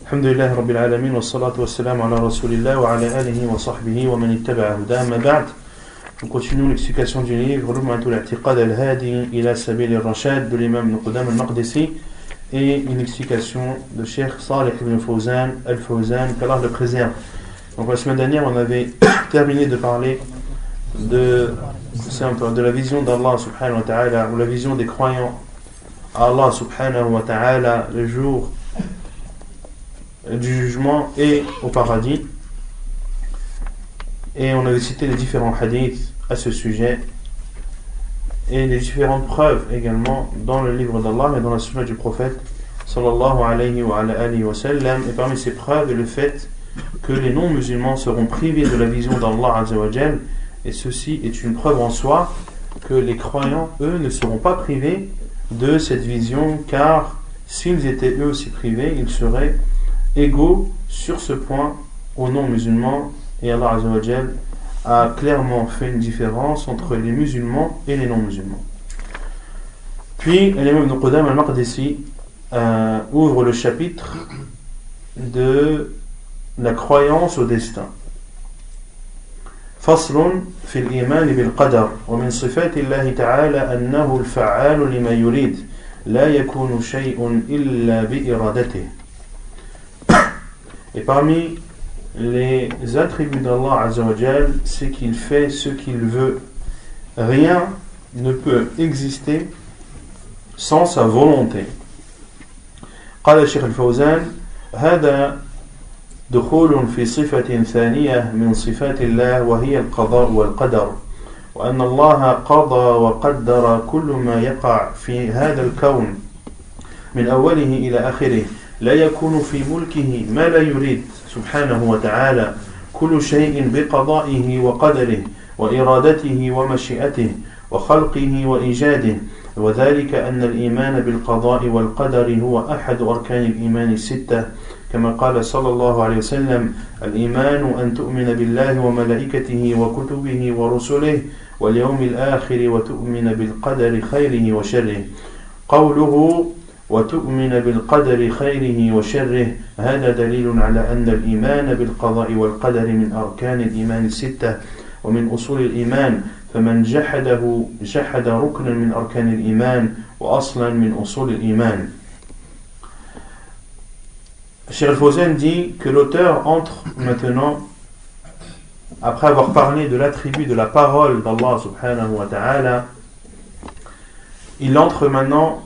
Alhamdulillah Rabbil Alamin wa salatu wa salam ala Rasulillah wa ala alihi wa sahbihi wa man ittaba'a huda ma ba'd. Nous continuons l'explication du livre Lum'atul I'tiqad al-Hadi ila Sabil al-Rashad de l'imam Ibn Qudam al-Maqdisi et une explication de Cheikh Salih ibn Fawzan al-Fawzan, qu'Allah le préserve. Donc la semaine dernière on avait terminé de parler de la vision d'Allah subhanahu wa ta'ala, ou la vision des croyants à Allah subhanahu wa ta'ala le jour du jugement et au paradis, et on avait cité les différents hadiths à ce sujet et les différentes preuves également dans le livre d'Allah et dans la sunna du prophète sallallahu alayhi wa alihi wa sallam. Et parmi ces preuves est le fait que les non-musulmans seront privés de la vision d'Allah azza wa jal, et ceci est une preuve en soi que les croyants eux ne seront pas privés de cette vision, car s'ils étaient eux aussi privés, ils seraient égaux sur ce point aux non-musulmans, et Allah Azza wa Jal a clairement fait une différence entre les musulmans et les non-musulmans. Puis l'imam Ibn Qudam al-Maqdisi ouvre le chapitre de la croyance au destin. فصل في الإيمان بالقدر ومن صفات الله تعالى أنه الفعال لما يريد لا يكون شيء إلا بإرادته. Et parmi les attributs d'Allah Azza wa Jal, c'est qu'il fait ce qu'il veut. Rien ne peut exister sans sa volonté. قال الشيخ الفوزان: هذا دخول في صفة ثانية من صفات الله وهي القضاء والقدر، وأن الله قضى وقدر كل ما يقع في هذا الكون من أوله إلى آخره، لا يكون في ملكه ما لا يريد سبحانه وتعالى، كل شيء بقضائه وقدره وإرادته ومشيئته وخلقه وإيجاده، وذلك أن الإيمان بالقضاء والقدر هو أحد أركان الإيمان الستة، كما قال صلى الله عليه وسلم: الإيمان أن تؤمن بالله وملائكته وكتبه ورسله واليوم الآخر وتؤمن بالقدر خيره وشره. قوله وتؤمن بالقدر خيره وشره هذا دليل على أن الإيمان بالقضاء والقدر من أركان الإيمان الستة ومن أصول الإيمان، فمن جحده جحد ركنا من أركان الإيمان وأصلا من أصول الإيمان. Cheikh Al-Fawzan dit que l'auteur entre maintenant, après avoir parlé de l'attribut de la parole d'Allah subhanahu wa ta'ala, il entre maintenant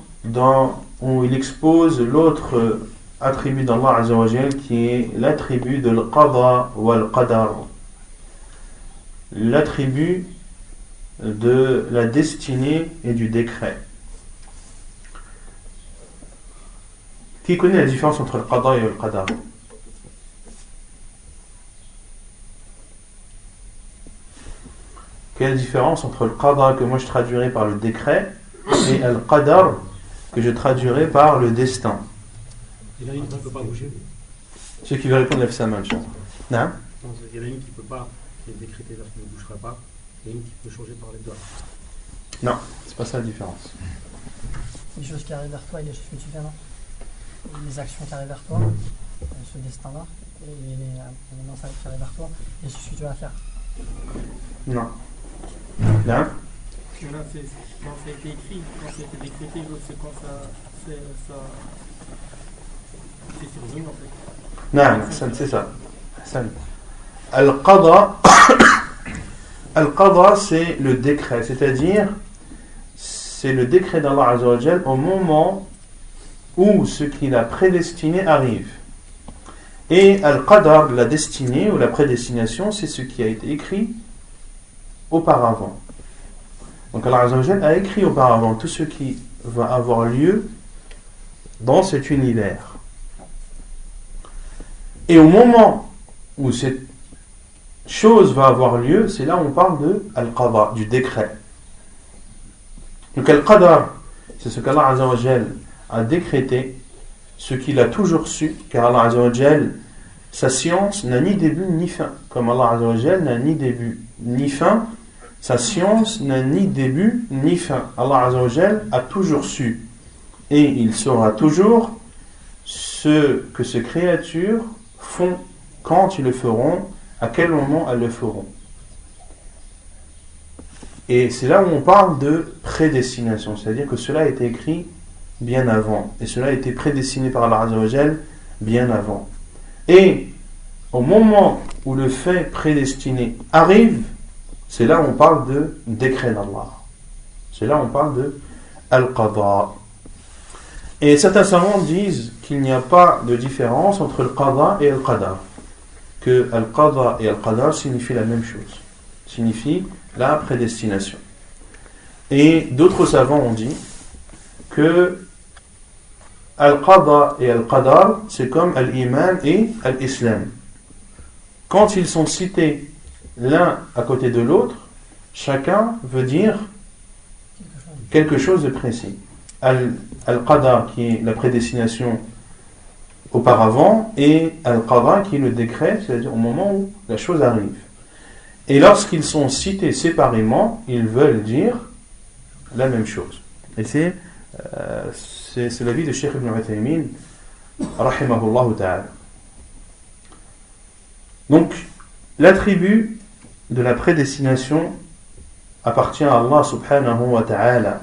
où il expose l'autre attribut d'Allah azza wa jal, qui est l'attribut de l'qada wal qadar, l'attribut de la destinée et du décret. Qui connaît la différence entre le qada et le qadar? Quelle est la différence entre le qada, que moi je traduirais par le décret, et le qadar, que je traduirais par le destin? Il y en a une qui ne peut pas bouger. Ceux qui veulent répondre, lève sa main. Non? Il y en a une qui ne peut pas, qui est décrétée, qui ne bougera pas. Il y en a une qui peut changer par les doigts. Non, c'est pas ça la différence. Les choses qui arrivent vers toi et les choses que tu fais, non? Les actions qui arrivent vers toi, ce destin-là, et les messages qui arrivent vers toi, et ce que tu vas faire. Non. Là? Parce que là, c'est quand ça a été écrit, quand ça a été décrété, l'autre c'est quand c'est survenu en fait. Non, c'est ça. Al-Qadha, c'est le décret, c'est-à-dire c'est le décret d'Allah Azza wa Jal au moment où ce qu'il a prédestiné arrive. Et Al-Qadar, la destinée ou la prédestination, c'est ce qui a été écrit auparavant. Donc Allah Azza wa Jal a écrit auparavant tout ce qui va avoir lieu dans cet univers. Et au moment où cette chose va avoir lieu, c'est là où on parle de Al-Qadar, du décret. Donc Al-Qadar, c'est ce qu'Allah Azza wa Jal a décrété, ce qu'il a toujours su, car Allah Azza wa Jal, sa science n'a ni début ni fin. Comme Allah Azza wa Jal n'a ni début ni fin, sa science n'a ni début ni fin. Allah Azza wa Jal a toujours su, et il saura toujours ce que ces créatures font, quand ils le feront, à quel moment elles le feront. Et c'est là où on parle de prédestination, c'est-à-dire que cela a été écrit bien avant, et cela a été prédestiné par Allah Azza wa Jal bien avant. Et au moment où le fait prédestiné arrive, c'est là où on parle de décret d'Allah. C'est là où on parle de Al-Qadha. Et certains savants disent qu'il n'y a pas de différence entre le Qadha et le Qadar. Que Al-Qadha et Al-Qadar signifient la même chose. Signifient la prédestination. Et d'autres savants ont dit que Al-Qadha et Al-Qadar, c'est comme Al-Iman et Al-Islam. Quand ils sont cités l'un à côté de l'autre, chacun veut dire quelque chose de précis. Al-Qadar qui est la prédestination auparavant, et Al-Qadar qui est le décret, c'est-à-dire au moment où la chose arrive. Et lorsqu'ils sont cités séparément, ils veulent dire la même chose. Et c'est l'avis de Cheikh Ibn Uthaymin, rahimahullah ta'ala. Donc, l'attribut de la prédestination appartient à Allah subhanahu wa ta'ala.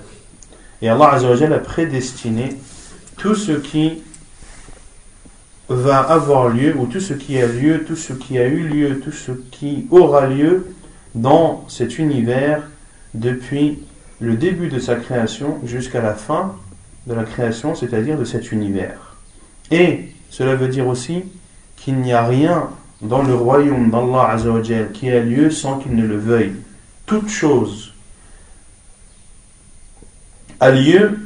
Et Allah Azza wa Jalla a prédestiné tout ce qui va avoir lieu, ou tout ce qui a lieu, tout ce qui a eu lieu, tout ce qui aura lieu dans cet univers depuis le début de sa création jusqu'à la fin de la création, c'est-à-dire de cet univers. Et cela veut dire aussi qu'il n'y a rien dans le royaume d'Allah Azza wa Jalla qui a lieu sans qu'il ne le veuille. Toute chose a lieu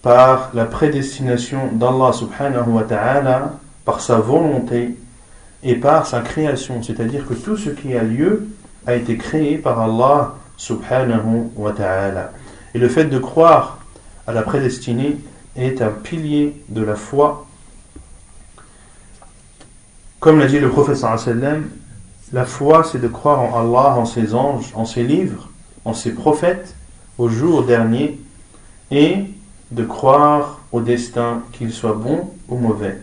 par la prédestination d'Allah subhanahu wa ta'ala, par sa volonté et par sa création, c'est-à-dire que tout ce qui a lieu a été créé par Allah subhanahu wa ta'ala. Et le fait de croire à la prédestinée est un pilier de la foi. Comme l'a dit le prophète sallallahu alayhi wa sallam, la foi c'est de croire en Allah, en ses anges, en ses livres, en ses prophètes, au jour dernier, et de croire au destin, qu'il soit bon ou mauvais.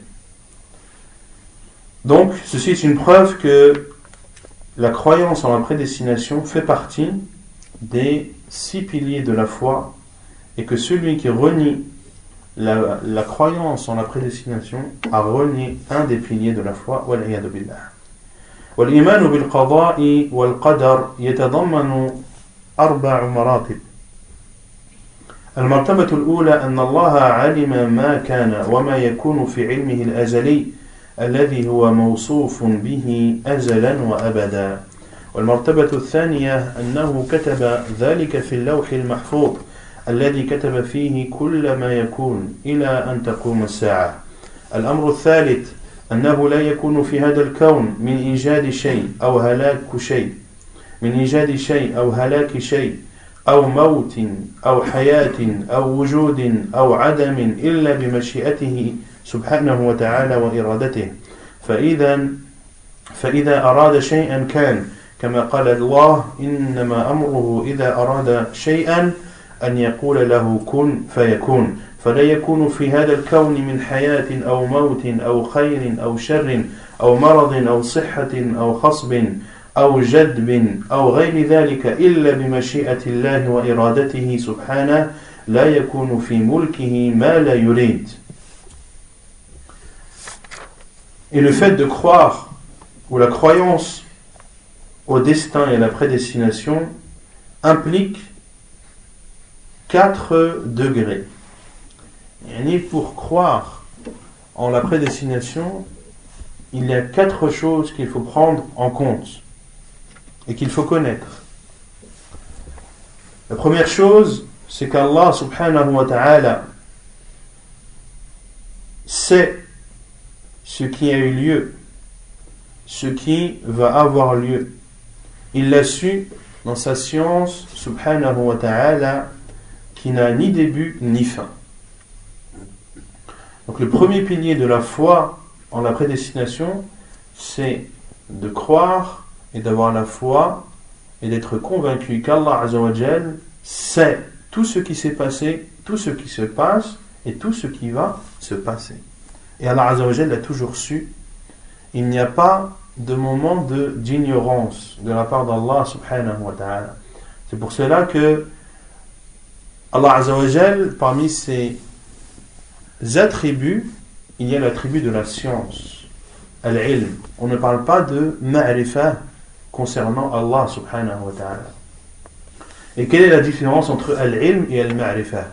Donc, ceci est une preuve que la croyance en la prédestination fait partie des 6 piliers de la foi, et que celui qui renie la croyance en la prédestination a renié un des piliers de la foi. Wal-iyadu billah. Wal-iman bil-qada'i wal-qadar yatadammanu 4 maratib. المرتبة الأولى أن الله علم ما كان وما يكون في علمه الأزلي الذي هو موصوف به أزلا وأبدا. والمرتبة الثانية أنه كتب ذلك في اللوح المحفوظ الذي كتب فيه كل ما يكون إلى أن تقوم الساعة. الأمر الثالث أنه لا يكون في هذا الكون من إيجاد شيء أو هلاك شيء أو هلاك شيء أو موت أو حياة أو وجود أو عدم إلا بمشيئته سبحانه وتعالى وإرادته. فإذا أراد شيئا كان كما قال الله إنما أمره إذا أراد شيئا أن يقول له كن فيكون. فلا يكون في هذا الكون من حياة أو موت أو خير أو شر أو مرض أو صحة أو خصب أو جدب أو غير ذلك إلا بمشيئة الله وإرادته سبحانه لا يكون في ملكه ما لا يريد. Et le fait de croire, ou la croyance au destin et à la prédestination, implique 4 degrés. Et pour croire en la prédestination, il y a 4 choses qu'il faut prendre en compte et qu'il faut connaître. La première chose, c'est qu'Allah subhanahu wa ta'ala sait ce qui a eu lieu, ce qui va avoir lieu. Il l'a su dans sa science subhanahu wa ta'ala qui n'a ni début ni fin. Donc le premier pilier de la foi en la prédestination, c'est de croire et d'avoir la foi et d'être convaincu qu'Allah Azza wa Jal sait tout ce qui s'est passé, tout ce qui se passe et tout ce qui va se passer. et Allah Azza wa Jal l'a toujours su. Il n'y a pas de moment d'ignorance de la part d'Allah subhanahu wa ta'ala. C'est pour cela que Allah Azza wa Jal, parmi ses attributs, il y a l'attribut de la science, al-ilm. On ne parle pas de ma'rifah concernant Allah subhanahu wa ta'ala. Et quelle est la différence entre al-ilm et al-ma'rifah?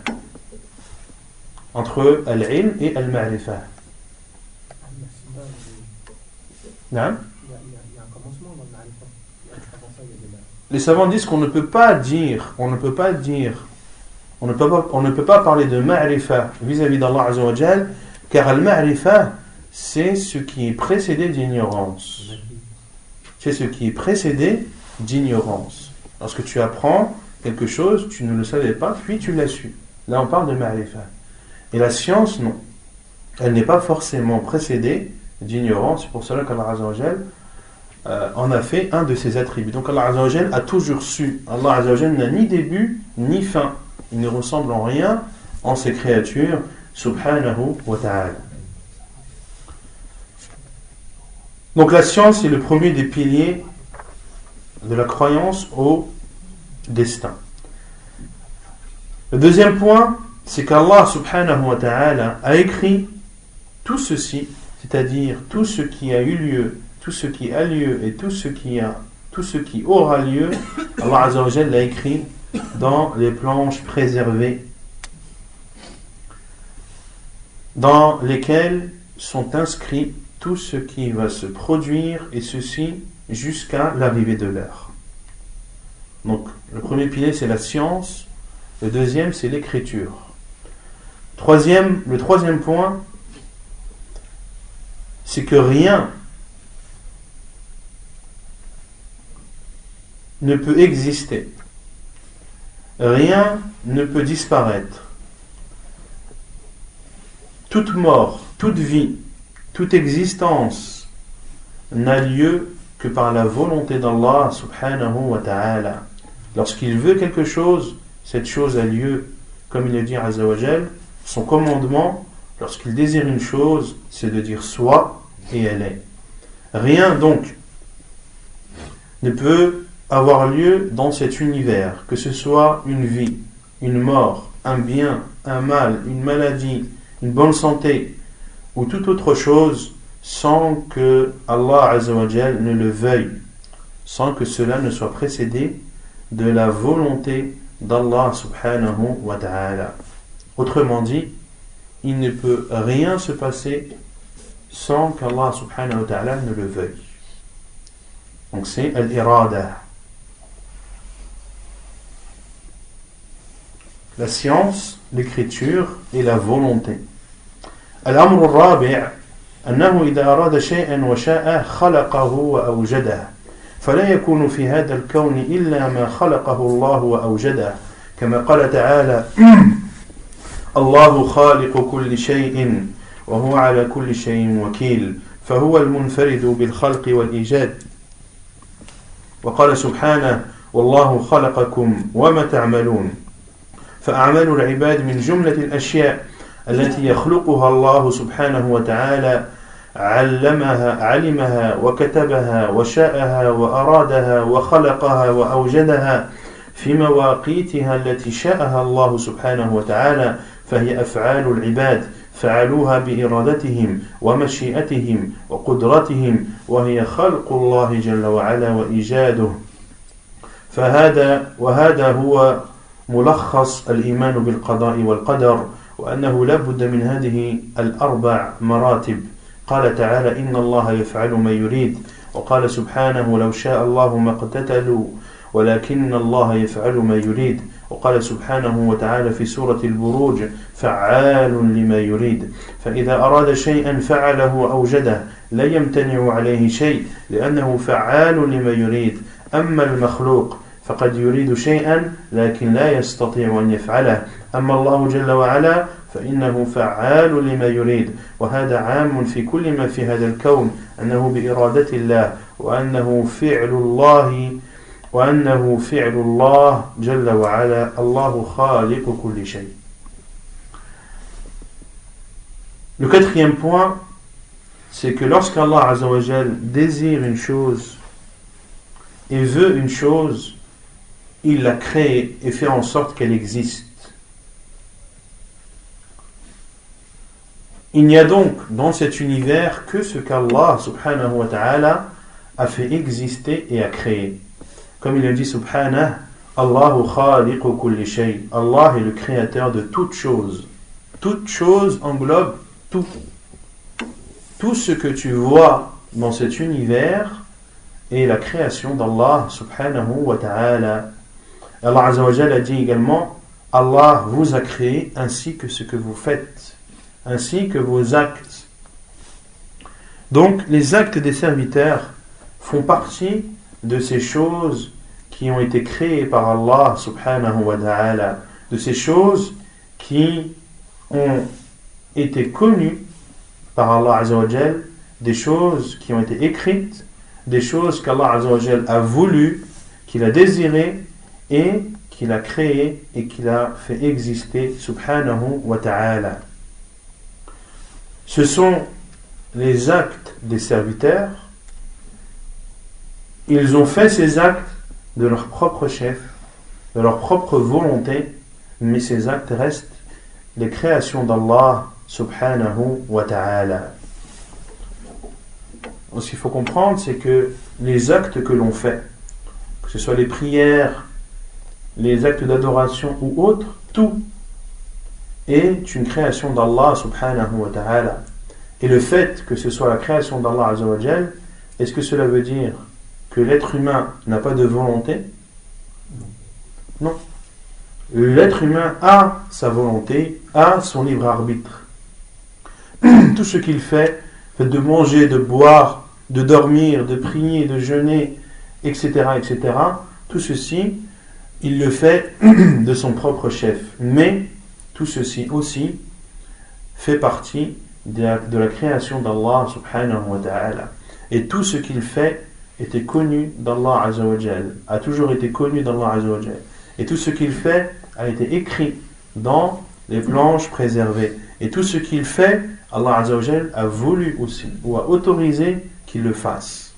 Entre al-ilm et al-ma'rifah. Non? Les savants disent qu'on ne peut pas dire, on ne peut pas parler de ma'rifah vis-à-vis d'Allah Azza wa Jal, car al-ma'rifah, c'est ce qui est précédé d'ignorance. C'est ce qui est précédé d'ignorance. Lorsque tu apprends quelque chose, tu ne le savais pas, puis tu l'as su. Là, on parle de ma'rifah. Et la science, non. Elle n'est pas forcément précédée d'ignorance. C'est pour cela qu'Allah Azza wa Jal en a fait un de ses attributs. Donc Allah Azza wa Jal a toujours su. Allah Azza wa Jal n'a ni début, ni fin. Il ne ressemble en rien en ses créatures. Subhanahu wa ta'ala. Donc la science est le premier des piliers de la croyance au destin. Le deuxième point, c'est qu'Allah subhanahu wa ta'ala a écrit tout ceci, c'est-à-dire tout ce qui a eu lieu, tout ce qui a lieu et tout ce qui aura lieu. Allah Azza wa Jalla l'a écrit dans les planches préservées, dans lesquelles sont inscrits tout ce qui va se produire, et ceci jusqu'à l'arrivée de l'heure. Donc le premier pilier, c'est la science. Le deuxième, c'est l'écriture. Le troisième point, c'est que rien ne peut exister, rien ne peut disparaître. Toute mort, toute vie, toute existence n'a lieu que par la volonté d'Allah subhanahu wa ta'ala. Lorsqu'il veut quelque chose, cette chose a lieu. Comme il le dit Azza wa Jal, son commandement, lorsqu'il désire une chose, c'est de dire soit, et elle est. Rien donc ne peut avoir lieu dans cet univers, que ce soit une vie, une mort, un bien, un mal, une maladie, une bonne santé ou toute autre chose, sans que Allah Azza wa Jal ne le veuille, sans que cela ne soit précédé de la volonté d'Allah subhanahu wa ta'ala. Autrement dit, il ne peut rien se passer sans qu'Allah subhanahu wa ta'ala ne le veuille. Donc c'est al-irada. La science, l'écriture et la volonté. Al-amr al-rabi' أنه إذا أراد شيئا وشاء خلقه وأوجده فلا يكون في هذا الكون إلا ما خلقه الله وأوجده كما قال تعالى الله خالق كل شيء وهو على كل شيء وكيل فهو المنفرد بالخلق والإيجاد وقال سبحانه والله خلقكم وما تعملون فأعمال العباد من جملة الأشياء التي يخلقها الله سبحانه وتعالى علمها وكتبها وشاءها وأرادها وخلقها وأوجدها في مواقيتها التي شاءها الله سبحانه وتعالى فهي أفعال العباد فعلوها بإرادتهم ومشيئتهم وقدرتهم وهي خلق الله جل وعلا وإيجاده وهذا هو ملخص الإيمان بالقضاء والقدر وأنه لا بد من هذه الأربع مراتب. قال تعالى إن الله يفعل ما يريد وقال سبحانه لو شاء الله ما اقتتلوا ولكن الله يفعل ما يريد وقال سبحانه وتعالى في سورة البروج فعال لما يريد فإذا أراد شيئا فعله وأوجده لا يمتنع عليه شيء لأنه فعال لما يريد أما المخلوق فقد يريد شيئا لكن لا يستطيع أن يفعله أما الله جل وعلا فإنه فعال لما يريد وهذا عام في كل ما في هذا الكون أنه بإرادة الله وأنه فعل الله جل وعلا الله خالق كل شيء. Le quatrième point, c'est que lorsqu'Allah Azza wa Jal désire une chose et veut une chose, il la crée et fait en sorte qu'elle existe. Il n'y a donc dans cet univers que ce qu'Allah subhanahu wa ta'ala a fait exister et a créé. Comme il a dit subhanahu, Allahu khaliqu kulli shay. Allah est le créateur de toutes choses. Toute chose englobe tout. Tout ce que tu vois dans cet univers est la création d'Allah subhanahu wa ta'ala. Allah Azza wa Jalla a dit également, Allah vous a créé ainsi que ce que vous faites, ainsi que vos actes. Donc les actes des serviteurs font partie de ces choses qui ont été créées par Allah subhanahu wa ta'ala, de ces choses qui ont été connues par Allah Azza wa Jal, des choses qui ont été écrites, des choses qu'Allah Azza wa Jal a voulu, qu'il a désiré et qu'il a créé et qu'il a fait exister subhanahu wa ta'ala. Ce sont les actes des serviteurs. Ils ont fait ces actes de leur propre chef, de leur propre volonté, mais ces actes restent les créations d'Allah subhanahu wa ta'ala. Ce qu'il faut comprendre, c'est que les actes que l'on fait, que ce soit les prières, les actes d'adoration ou autres, tout est une création d'Allah subhanahu wa ta'ala. Et le fait que ce soit la création d'Allah azza wa jal, est-ce que cela veut dire que l'être humain n'a pas de volonté? Non. L'être humain a sa volonté, a son libre arbitre. Tout ce qu'il fait de manger, de boire, de dormir, de prier, de jeûner, etc., etc., tout ceci, il le fait de son propre chef. Mais tout ceci aussi fait partie de la création d'Allah subhanahu wa ta'ala. Et tout ce qu'il fait était connu d'Allah azza wa jal, a toujours été connu d'Allah azza wa jal. Et tout ce qu'il fait a été écrit dans les planches préservées. Et tout ce qu'il fait, Allah azza wa jal a voulu aussi, ou a autorisé qu'il le fasse.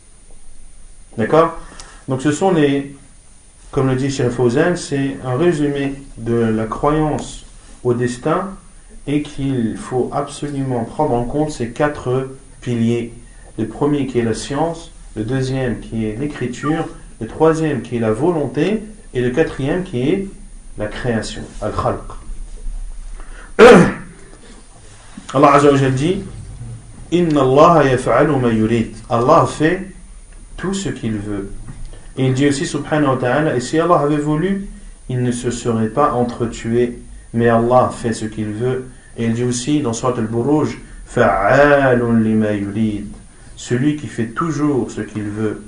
D'accord? Donc ce sont les, comme le dit Cheikh Fawzan, c'est un résumé de la croyance au destin et qu'il faut absolument prendre en compte ces 4 piliers. Le premier qui est la science, le deuxième qui est l'écriture, le troisième qui est la volonté et le quatrième qui est la création, al-khalq. Allah Azza wa Jalla dit Inna Allah yaf'alu ma yurid. Allah fait tout ce qu'il veut. Et il dit aussi subhanahu wa ta'ala, et si Allah avait voulu, il ne se serait pas entretué, mais Allah fait ce qu'il veut. Et il dit aussi dans Surat al-Buruj, fa'alun lima yurid, celui qui fait toujours ce qu'il veut.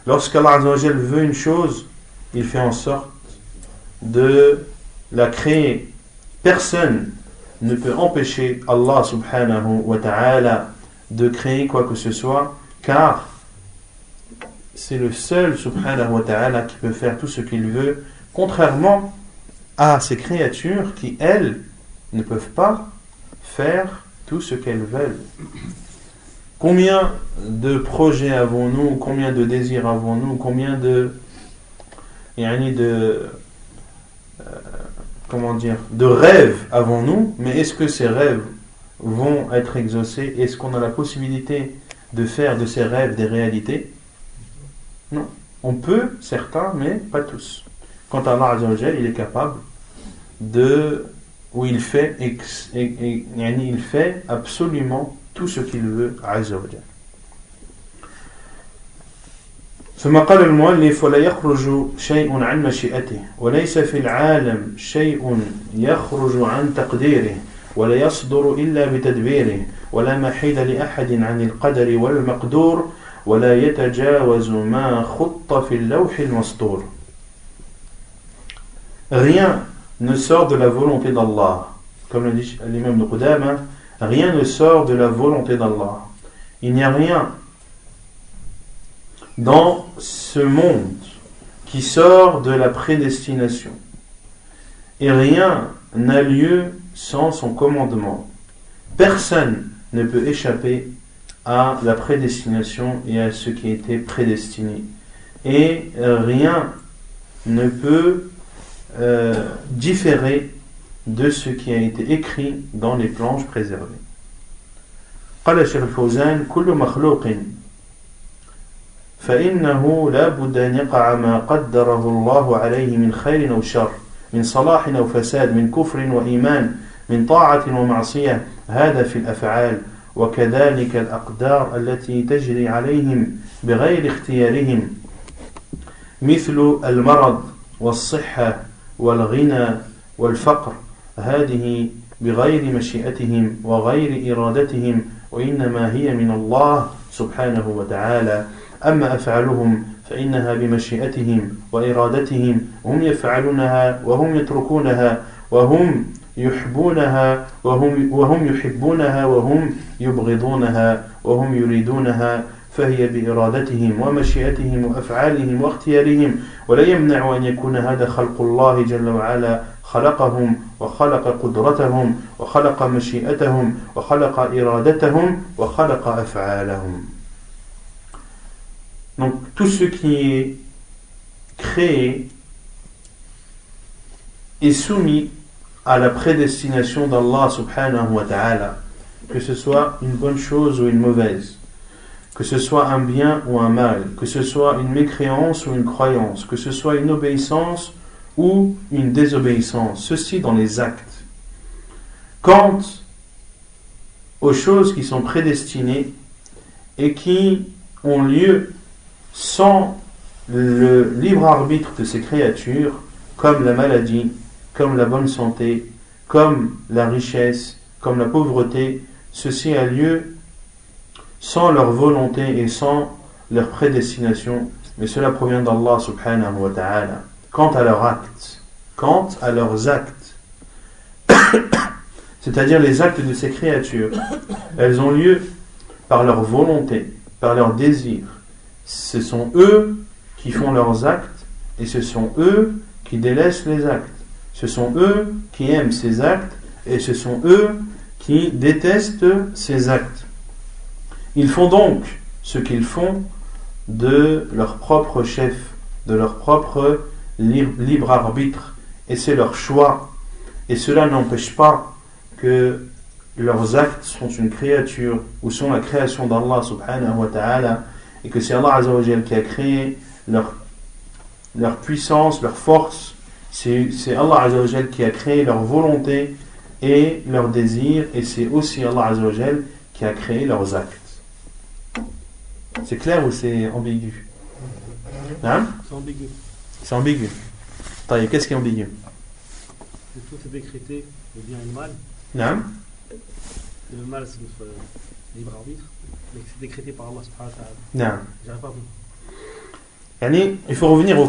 Lorsqu'Allah Azza wa Jalla veut une chose, il fait en sorte de la créer. Personne ne peut empêcher Allah subhanahu wa ta'ala de créer quoi que ce soit, car c'est le seul subhanahu wa ta'ala qui peut faire tout ce qu'il veut, contrairement à ces créatures qui, elles, ne peuvent pas faire tout ce qu'elles veulent. Combien de projets avons-nous, combien de désirs avons-nous, combien de rêves avons-nous, mais est-ce que ces rêves vont être exaucés? Est-ce qu'on a la possibilité de faire de ces rêves des réalités? Non. On peut, certains, mais pas tous. Quant à Allah Azza wa Jalla, il est capable il fait absolument tout ce qu'il veut, Azza wa Jalla. ثم قال المؤلف ولا يخرج شيء عن مشيئته وليس في العالم شيء يخرج عن تقديره ولا يصدر إلا بتدبيره ولا محيد لأحد عن القدر والمقدور ولا يتجاوز ما خط في اللوح المسطور. Rien ne sort de la volonté d'Allah. Comme le dit l'imam de Qudama, rien ne sort de la volonté d'Allah. Il n'y a rien dans ce monde qui sort de la prédestination. Et rien n'a lieu sans son commandement. Personne ne peut échapper à la prédestination et à ce qui a été prédestiné. Et rien ne peut différer de ce qui a été écrit dans les planches préservées. قال الشيخ الفوزان كل مخلوق فإنه لا بد أن يقع ما قدره الله عليه من خير أو شر من صلاح أو فساد من كفر وإيمان من طاعة ومعصية هذا في الأفعال وكذلك الأقدار التي تجري عليهم بغير اختيارهم مثل المرض والصحة والغنى والفقر هذه بغير مشيئتهم وغير إرادتهم وإنما هي من الله سبحانه وتعالى أما أفعالهم فإنها بمشيئتهم وإرادتهم هم يفعلونها وهم يتركونها وهم يحبونها وهم يحبونها وهم يبغضونها وهم يريدونها فهي بإرادتهم ومشيئتهم وأفعالهم واختيارهم ولا يمنع أن يكون هذا خلق الله جل وعلا خلقهم وخلق قدرتهم وخلق مشيئتهم وخلق إرادتهم وخلق أفعالهم. Donc tout ce qui est créé est soumis à la prédestination d'Allah subhanahu wa ta'ala, que ce soit une bonne chose ou une mauvaise, que ce soit un bien ou un mal, que ce soit une mécréance ou une croyance, que ce soit une obéissance ou une désobéissance, ceci dans les actes. Quant aux choses qui sont prédestinées et qui ont lieu sans le libre arbitre de ces créatures, comme la maladie, comme la bonne santé, comme la richesse, comme la pauvreté, ceci a lieu sans leur volonté et sans leur prédestination, mais cela provient d'Allah subhanahu wa ta'ala. Quant à leurs actes, c'est-à-dire les actes de ces créatures, elles ont lieu par leur volonté, par leur désir. Ce sont eux qui font leurs actes et ce sont eux qui délaissent les actes. Ce sont eux qui aiment ces actes et ce sont eux qui détestent ces actes. Ils font donc ce qu'ils font de leur propre chef, de leur propre libre arbitre, et c'est leur choix. Et cela n'empêche pas que leurs actes sont une créature ou sont la création d'Allah subhanahu wa ta'ala, et que c'est Allah azza wa jal qui a créé leur puissance, leur force. C'est Allah azza wa jal qui a créé leur volonté et leur désir, et c'est aussi Allah azza wa jal qui a créé leurs actes. C'est clair ou c'est ambigu? Hein? C'est ambigu. C'est ambigu. Taïe, qu'est-ce qui est ambigu? Tout est décrété, le bien et le mal. Non? Le mal, c'est notre libre arbitre, mais c'est décrété par Allah subhanahu wa ta'ala. Non. J'arrive pas à vous. Il faut revenir aux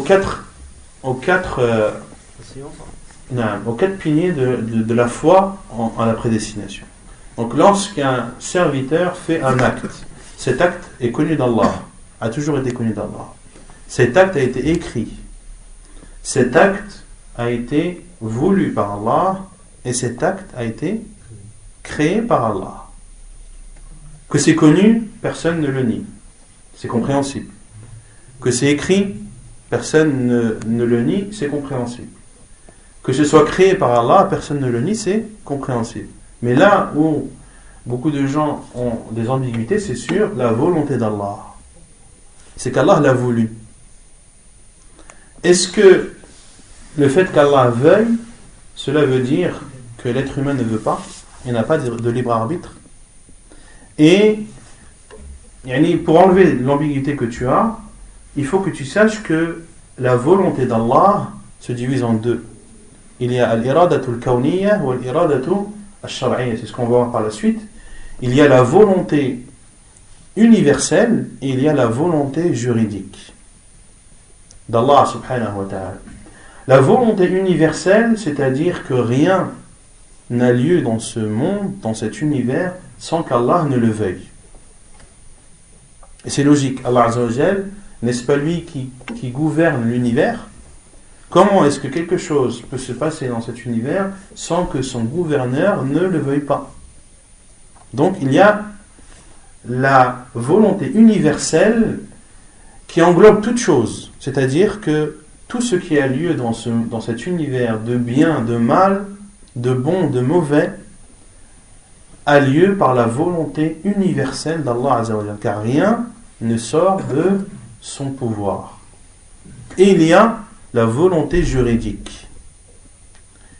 quatre piliers de la foi en la prédestination. Donc lorsqu'un serviteur fait un acte, cet acte est connu d'Allah, a toujours été connu d'Allah. Cet acte a été écrit. Cet acte a été voulu par Allah et cet acte a été créé par Allah. Que c'est connu, personne ne le nie. C'est compréhensible. Que c'est écrit, personne ne le nie, c'est compréhensible. Que ce soit créé par Allah, personne ne le nie, c'est compréhensible. Mais là où beaucoup de gens ont des ambiguïtés, c'est sur la volonté d'Allah. C'est qu'Allah l'a voulu. Est-ce que le fait qu'Allah veuille, cela veut dire que l'être humain ne veut pas? Il n'a pas de libre arbitre? Et pour enlever l'ambiguïté que tu as, il faut que tu saches que la volonté d'Allah se divise en deux. Il y a al-iradatul kawniyya ou al-iradatul al-shar'iyya, c'est ce qu'on va voir par la suite. Il y a la volonté universelle et il y a la volonté juridique d'Allah subhanahu wa ta'ala. La volonté universelle, c'est-à-dire que rien n'a lieu dans ce monde, dans cet univers, sans qu'Allah ne le veuille. Et c'est logique, Allah azza wa jal, n'est-ce pas lui qui gouverne l'univers? Comment est-ce que quelque chose peut se passer dans cet univers sans que son gouverneur ne le veuille pas? Donc il y a la volonté universelle qui englobe toute chose, c'est-à-dire que tout ce qui a lieu dans cet univers de bien, de mal, de bon, de mauvais, a lieu par la volonté universelle d'Allah Azza wa Jalla, car rien ne sort de son pouvoir. Et il y a la volonté juridique.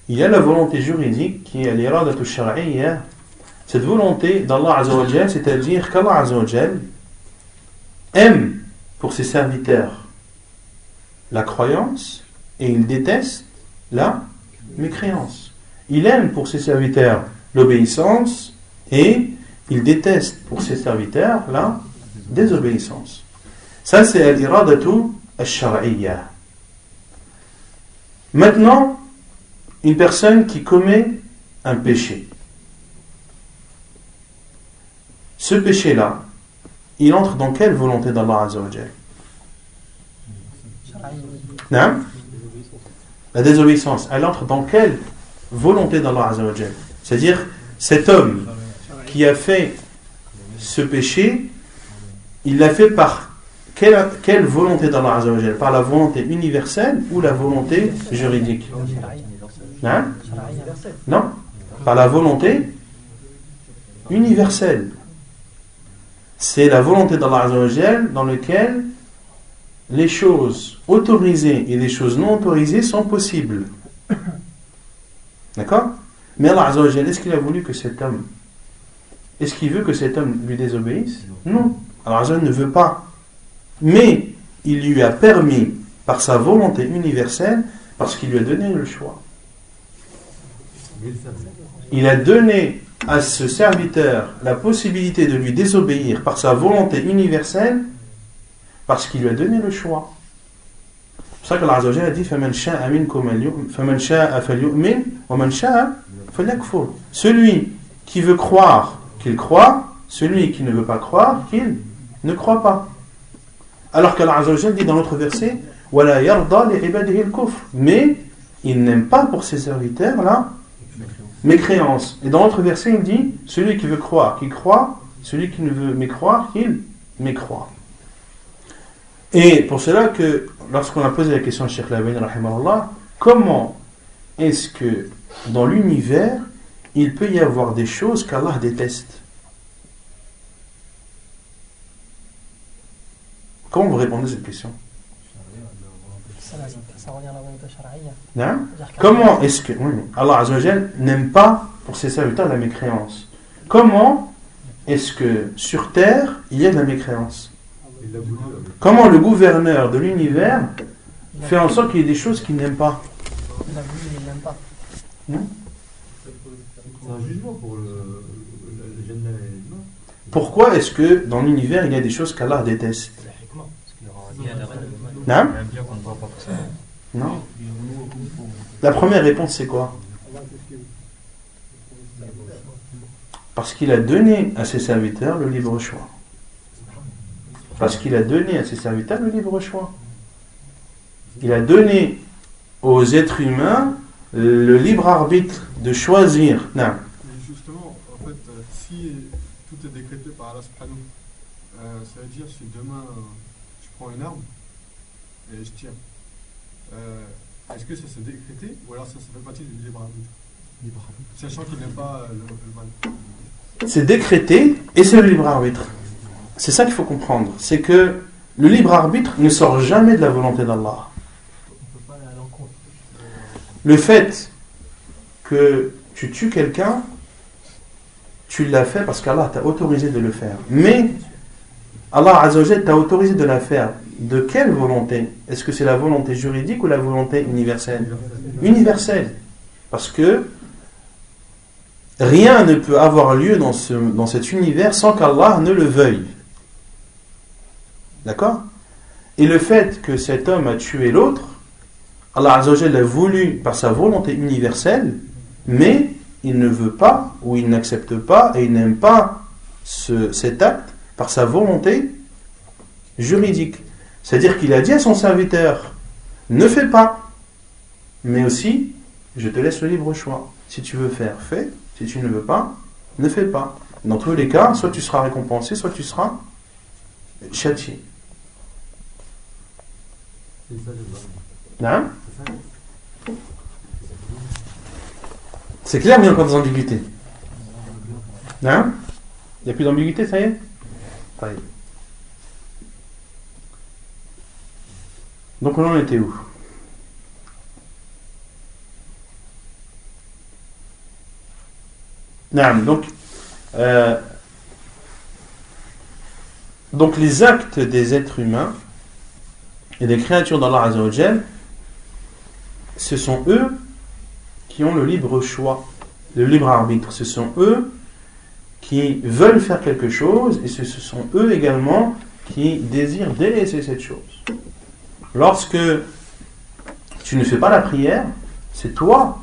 Il y a la volonté juridique qui est l'iradatu shar'iyya. Cette volonté d'Allah Azza wa Jalla, c'est-à-dire qu'Allah Azza wa Jalla aime pour ses serviteurs la croyance et il déteste la mécréance. Il aime pour ses serviteurs l'obéissance et il déteste pour ses serviteurs la désobéissance. Ça, c'est l'iradatu al-shar'iyya. Maintenant, une personne qui commet un péché. Ce péché-là, il entre dans quelle volonté d'Allah Azza wa Jalla? Non? La désobéissance, elle entre dans quelle volonté d'Allah Azza wa Jalla? C'est-à-dire, cet homme qui a fait ce péché, il l'a fait par quelle volonté d'Allah Azza wa Jalla? Par la volonté universelle ou la volonté juridique? Hein? Non, par la volonté universelle. C'est la volonté d'Allah Azza wa Jalla dans laquelle les choses autorisées et les choses non autorisées sont possibles. D'accord? Mais Allah Azza wa Jalla, est-ce qu'il a voulu que cet homme, est-ce qu'il veut que cet homme lui désobéisse? Non. Allah Azza wa Jalla ne veut pas. Mais il lui a permis, par sa volonté universelle, parce qu'il lui a donné le choix. Il a donné à ce serviteur la possibilité de lui désobéir par sa volonté universelle, parce qu'il lui a donné le choix. C'est pour ça qu'Allah Azza wa Jalla a dit فَمَنْ شَاءَ مِنْكُمْ فَمَنْ شَاءَ فَلْيُؤْمِنْ وَمَنْ شَاءَ فَلْيَكْفُرْ. Celui qui veut croire, qu'il croit. Celui qui ne veut pas croire, qu'il ne croit pas. Alors qu'Allah Azza wa Jalla dit dans l'autre verset وَلَا يَرْضَى لِعِبَادِهِ الْكُفْرِ. Mais il n'aime pas pour ses serviteurs la mécréance. Et dans l'autre verset, il dit celui qui veut croire, qu'il croit. Celui qui ne veut mécroire, qu'il mécroit. Et pour cela que, lorsqu'on a posé la question à Cheikh Al-Albani, rahimahullah, comment est-ce que dans l'univers, il peut y avoir des choses qu'Allah déteste? Comment vous répondez à cette question? Ça revient à la volonté shar'iyya. Non? Comment est-ce que Allah Azza wa Jalla n'aime pas pour ses serviteurs la mécréance? Comment est-ce que sur terre il y a de la mécréance? Comment le gouverneur de l'univers fait en sorte qu'il y ait des choses qu'il n'aime pas? Il a voulu, mais il n'aime pas. C'est un jugement pour le Jannah et l'humain. Pourquoi est-ce que dans l'univers il y a des choses qu'Allah déteste? Non? Non. La première réponse c'est quoi? Parce qu'il a donné à ses serviteurs le libre choix. Parce qu'il a donné à ses serviteurs le libre choix. Il a donné aux êtres humains le libre arbitre de choisir. Non. Et justement, en fait, si tout est décrété par Allah subhanahu, ça veut dire si demain je prends une arme et je tire, est-ce que ça s'est décrété ou alors ça fait partie du libre arbitre? Sachant qu'il n'aime pas le mal. C'est décrété et c'est le libre arbitre. C'est ça qu'il faut comprendre. C'est que le libre arbitre ne sort jamais de la volonté d'Allah. Le fait que tu tues quelqu'un, tu l'as fait parce qu'Allah t'a autorisé de le faire. Mais Allah Azza wa Jalla t'a autorisé de la faire. De quelle volonté? Est-ce que c'est la volonté juridique ou la volonté universelle? Universelle. Parce que rien ne peut avoir lieu dans cet univers sans qu'Allah ne le veuille. D'accord? Et le fait que cet homme a tué l'autre, Allah Azza wa Jalla l'a voulu par sa volonté universelle, mais il ne veut pas, ou il n'accepte pas, et il n'aime pas cet acte par sa volonté juridique. C'est-à-dire qu'il a dit à son serviteur, ne fais pas, mais aussi, je te laisse le libre choix. Si tu veux faire, fais. Si tu ne veux pas, ne fais pas. Dans tous les cas, soit tu seras récompensé, soit tu seras châtié. C'est ça, le bas. Non? C'est ça. C'est clair, mais il y a encore des ambiguïtés. Non? Il n'y a plus d'ambiguïté, ça y est? Ça y est. Donc on en était où? Non, donc les actes des êtres humains et des créatures d'Allah Azza wa Jal, ce sont eux qui ont le libre choix, le libre arbitre. Ce sont eux qui veulent faire quelque chose et ce sont eux également qui désirent délaisser cette chose. Lorsque tu ne fais pas la prière, c'est toi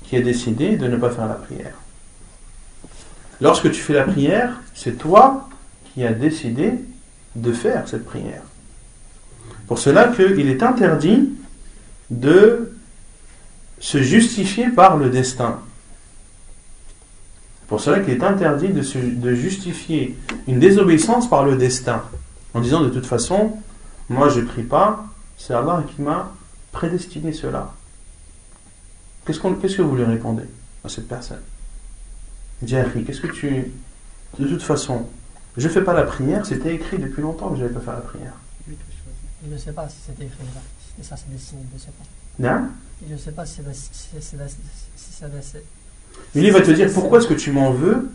qui as décidé de ne pas faire la prière. Lorsque tu fais la prière, c'est toi qui as décidé de faire cette prière. Pour cela qu'il est interdit de se justifier par le destin. Pour cela qu'il est interdit de justifier une désobéissance par le destin. En disant de toute façon, moi je ne prie pas, c'est Allah qui m'a prédestiné cela. Qu'est-ce que vous lui répondez à cette personne? Jerry, qu'est-ce que tu... De toute façon, je ne fais pas la prière, c'était écrit depuis longtemps que je n'allais pas faire la prière. Il ne sait pas si c'était écrit là. Si ça c'est destiné, il ne sait pas. Non? Il ne sait pas si ça va. Mais il va te dire, pourquoi est-ce que tu m'en veux?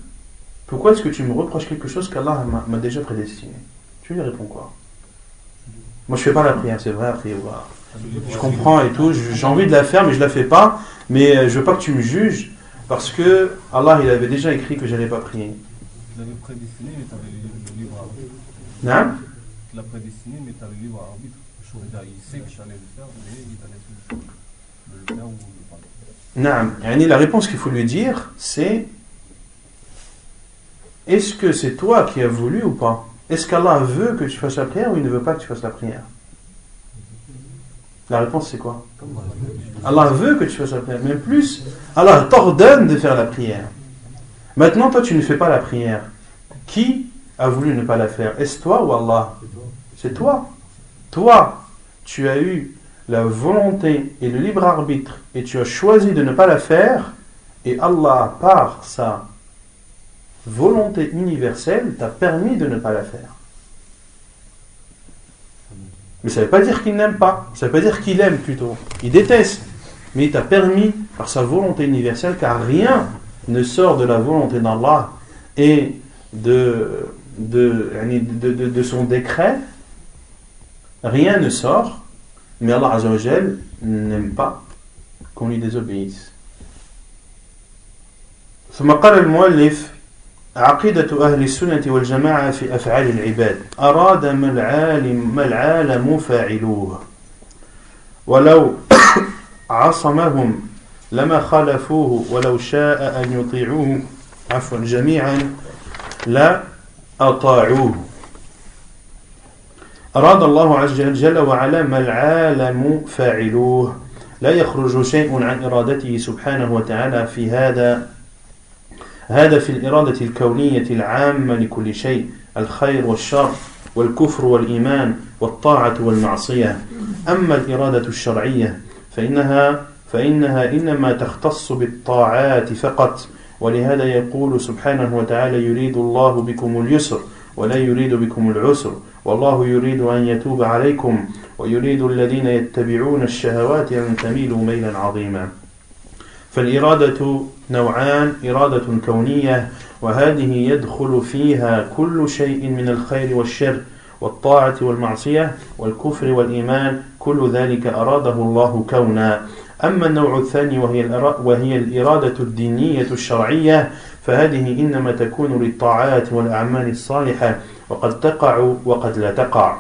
Pourquoi est-ce que tu me reproches quelque chose qu'Allah m'a déjà prédestiné? Tu lui réponds quoi? Moi je fais pas la prière, c'est vrai, après voilà. Je comprends et tout, j'ai envie de la faire mais je la fais pas, mais je veux pas que tu me juges parce que Allah il avait déjà écrit que j'allais pas prier. Tu l'avais prédestiné mais tu avais le libre arbitre. Non? Tu l'as prédestiné mais tu avais le libre arbitre. Il sait que j'allais le faire mais il t'a laissé le faire ou le faire. Non, la réponse qu'il faut lui dire c'est: est-ce que c'est toi qui as voulu ou pas? Est-ce qu'Allah veut que tu fasses la prière ou il ne veut pas que tu fasses la prière? La réponse c'est quoi? Allah veut que tu fasses la prière. Même plus, Allah t'ordonne de faire la prière. Maintenant toi tu ne fais pas la prière. Qui a voulu ne pas la faire? Est-ce toi ou Allah? C'est toi. Toi, tu as eu la volonté et le libre arbitre et tu as choisi de ne pas la faire et Allah par sa volonté universelle t'a permis de ne pas la faire. Mais ça ne veut pas dire qu'il n'aime pas, ça ne veut pas dire qu'il aime plutôt, il déteste, mais il t'a permis par sa volonté universelle, car rien ne sort de la volonté d'Allah et de son décret, rien ne sort, mais Allah Azza wa Jal n'aime pas qu'on lui désobéisse. ثم قال المؤلف: عقيدة أهل السنة والجماعة في أفعال العباد أراد ما العالم فاعلوه ولو عصمهم لما خالفوه ولو شاء أن يطيعوه جميعا لا أطاعوه. أراد الله عز وجل وعلا ما العالم فاعلوه لا يخرج شيء عن إرادته سبحانه وتعالى في هذا في الإرادة الكونية العامة لكل شيء الخير والشر والكفر والإيمان والطاعة والمعصية. أما الإرادة الشرعية فإنها إنما تختص بالطاعات فقط، ولهذا يقول سبحانه وتعالى: يريد الله بكم اليسر ولا يريد بكم العسر والله يريد أن يتوب عليكم ويريد الذين يتبعون الشهوات أن تميلوا ميلا عظيما. فالإرادة نوعان: إرادة كونية وهذه يدخل فيها كل شيء من الخير والشر والطاعة والمعصية والكفر والإيمان، كل ذلك أراده الله كونا. أما النوع الثاني وهي الإرادة الدينية الشرعية فهذه إنما تكون للطاعات والأعمال الصالحة وقد تقع وقد لا تقع.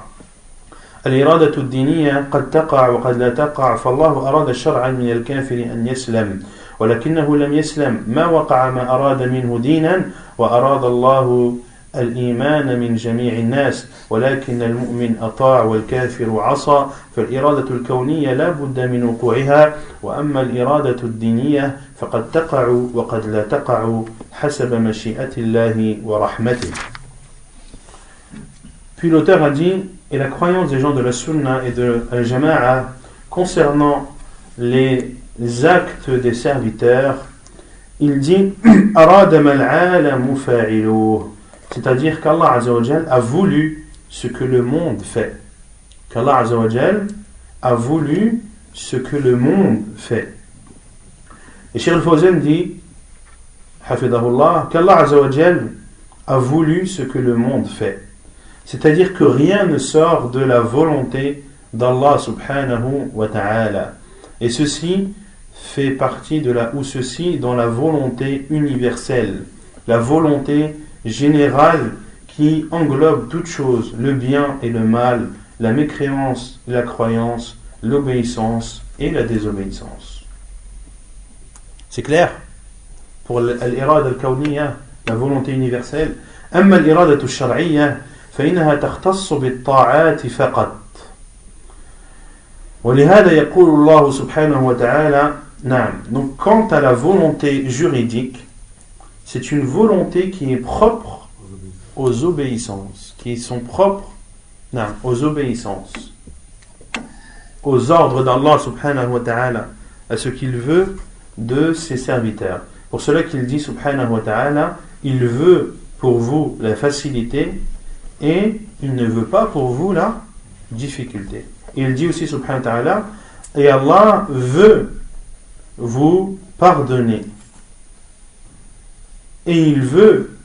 الإرادة الدينية قد تقع وقد لا تقع، فالله أراد شرعا من الكافر أن يسلم ولكنه لم يسلم ما وقع ما أراد منه دينا، وأراد الله الإيمان من جميع الناس ولكن المؤمن أطاع والكافر عصى فالإرادة الكونية لا بد من وقوعها وأما الإرادة الدينية فقد تقع وقد لا تقع حسب مشيئة الله ورحمته. Puis l'auteur a dit, et la croyance des gens de la Sunna et de Al-Jama'a concernant les actes des serviteurs, il dit c'est-à-dire qu'Allah Azza wa Jal a voulu ce que le monde fait. Qu'Allah Azza wa Jal a voulu ce que le monde fait. Et Cheikh Al-Fawzan dit Hafidahullah, qu'Allah Azza wa Jal a voulu ce que le monde fait. C'est-à-dire que rien ne sort de la volonté d'Allah subhanahu wa ta'ala. Et ceci fait partie ceci dans la volonté universelle, la volonté générale qui englobe toutes choses, le bien et le mal, la mécréance et la croyance, l'obéissance et la désobéissance. C'est clair? Pour l'irada al-kawniyya, la volonté universelle. أما الإرادة الشرعية فإنها تختص بالطاعات فقط. ولهذا يقول الله سبحانه وتعالى نعم. Donc quant à la volonté juridique, c'est une volonté qui est propre aux obéissances, qui sont propres aux obéissances, aux ordres d'Allah subhanahu wa ta'ala, à ce qu'il veut de ses serviteurs. Pour cela qu'il dit subhanahu wa ta'ala, il veut pour vous la facilité et il ne veut pas pour vous la difficulté. Il dit aussi subhanahu wa ta'ala, et Allah veut vous pardonner. Et il veut,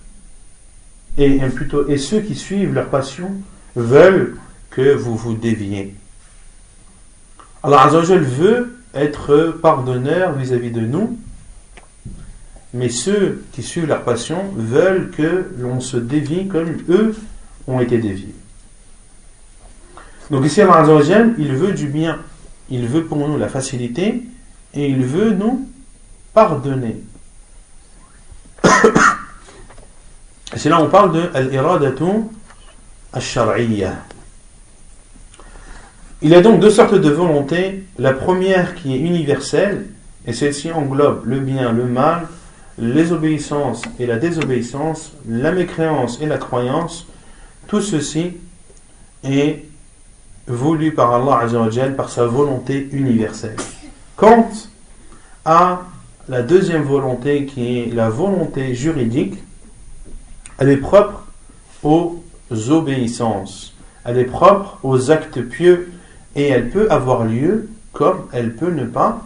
et ceux qui suivent leur passion veulent que vous vous déviez. Allah Azza wa Jal veut être pardonneur vis-à-vis de nous, mais ceux qui suivent leur passion veulent que l'on se dévie comme eux ont été déviés. Donc ici Allah Azza wa Jal, il veut du bien, il veut pour nous la facilité et il veut nous pardonner. Et c'est là on parle de al-iradatu al-shar'iyya. Il y a donc deux sortes de volonté. La première qui est universelle, et celle-ci englobe le bien, le mal, les obéissances et la désobéissance, la mécréance et la croyance. Tout ceci est voulu par Allah Azza wa Jal, par sa volonté universelle. Quant à la deuxième volonté qui est la volonté juridique, elle est propre aux obéissances, elle est propre aux actes pieux et elle peut avoir lieu comme elle peut ne pas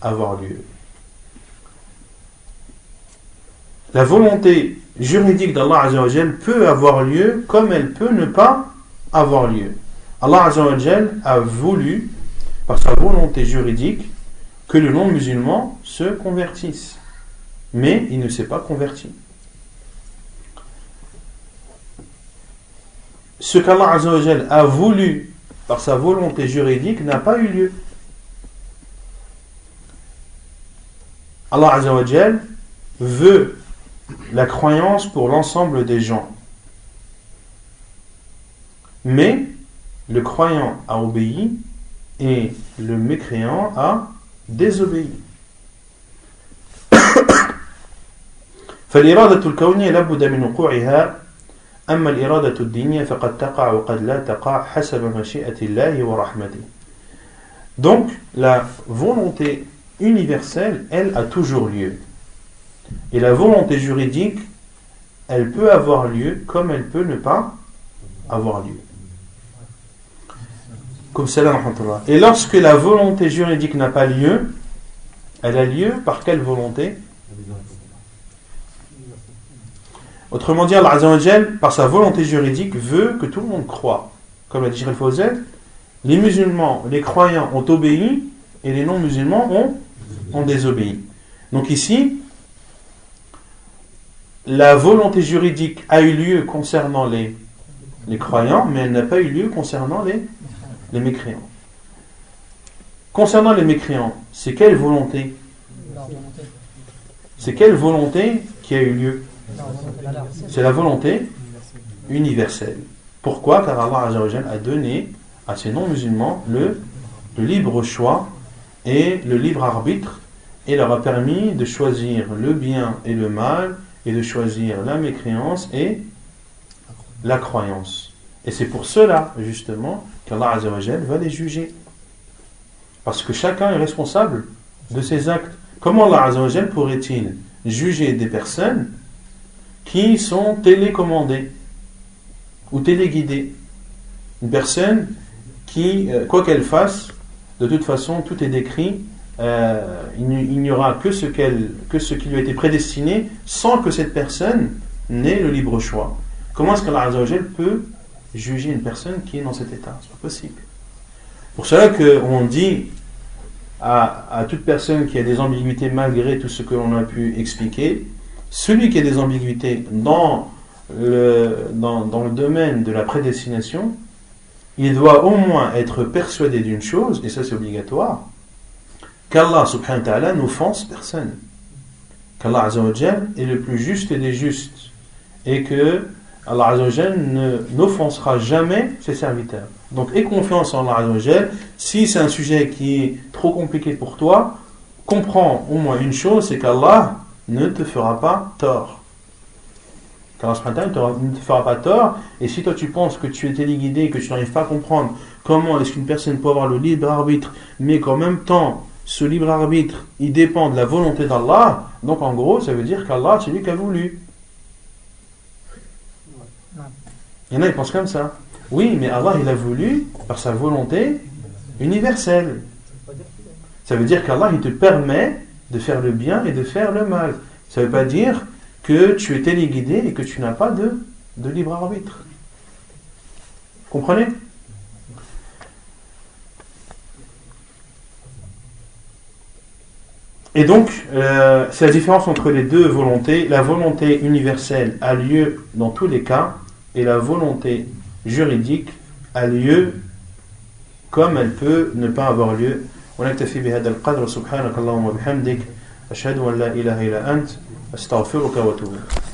avoir lieu. La volonté juridique d'Allah Azza wa Jal peut avoir lieu comme elle peut ne pas avoir lieu. Allah Azza wa Jal a voulu, par sa volonté juridique, que le non-musulman se convertisse. Mais il ne s'est pas converti. Ce qu'Allah Azza wa Jal a voulu par sa volonté juridique n'a pas eu lieu. Allah Azza wa Jal veut la croyance pour l'ensemble des gens. Mais le croyant a obéi et le mécréant a désobéi. فالإرادة الكونية لابد من وقوعها أما الإرادة الدينية فقد تقع وقد لا تقع حسب مشيئة الله ورحمته. Donc la volonté universelle, elle a toujours lieu. Et la volonté juridique, elle peut avoir lieu comme elle peut ne pas avoir lieu. Comme cela, rahmatullah. Et lorsque la volonté juridique n'a pas lieu, elle a lieu par quelle volonté? Autrement dit, Allah Azza wa Jal, par sa volonté juridique, veut que tout le monde croie. Comme l'a dit Cheikh Al-Fawzan, les musulmans, les croyants ont obéi et les non-musulmans ont désobéi. Donc ici, la volonté juridique a eu lieu concernant les croyants, mais elle n'a pas eu lieu concernant les mécréants. Concernant les mécréants, c'est quelle volonté? C'est quelle volonté qui a eu lieu? C'est la volonté universel. Pourquoi? Car Allah Azza wa Jal a donné à ces non-musulmans le libre choix et le libre arbitre, et leur a permis de choisir le bien et le mal, et de choisir la mécréance et la croyance. Et c'est pour cela, justement, qu'Allah Azza wa Jal va les juger. Parce que chacun est responsable de ses actes. Comment Allah Azza wa Jal pourrait-il juger des personnes qui sont télécommandées ou téléguidées? Une personne qui, quoi qu'elle fasse, de toute façon, tout est décrit, il n'y aura que ce qui lui a été prédestiné, sans que cette personne n'ait le libre choix. Comment est-ce qu'Allah Azza wa Jal peut juger une personne qui est dans cet état? C'est pas possible. Pour cela qu'on dit à toute personne qui a des ambiguïtés malgré tout ce que l'on a pu expliquer, celui qui a des ambiguïtés dans le domaine de la prédestination, il doit au moins être persuadé d'une chose, et ça c'est obligatoire, qu'Allah subhanahu wa ta'ala n'offense personne, qu'Allah Azza wa Jal est le plus juste des justes, et que Allah Azza wa Jal n'offensera jamais ses serviteurs. Donc aie confiance en Allah Azza wa Jal. Si c'est un sujet qui est trop compliqué pour toi, comprends au moins une chose, c'est qu'Allah ne te fera pas tort. Qu'Allah ne te fera pas tort, et si toi tu penses que tu es téléguidé, que tu n'arrives pas à comprendre comment est-ce qu'une personne peut avoir le libre arbitre, mais qu'en même temps ce libre arbitre il dépend de la volonté d'Allah, donc en gros ça veut dire qu'Allah c'est lui qui a voulu. Il y en a qui pensent comme ça. Oui, mais Allah il a voulu par sa volonté universelle. Ça veut dire qu'Allah il te permet de faire le bien et de faire le mal. Ça ne veut pas dire que tu es téléguidé et que tu n'as pas de libre arbitre. Vous comprenez? Et donc, c'est la différence entre les deux volontés. La volonté universelle a lieu dans tous les cas, et la volonté juridique a lieu comme elle peut ne pas avoir lieu. ونكتفي بهذا القدر سبحانك اللهم وبحمدك أشهد أن لا إله إلا أنت أستغفرك وأتوب إليك.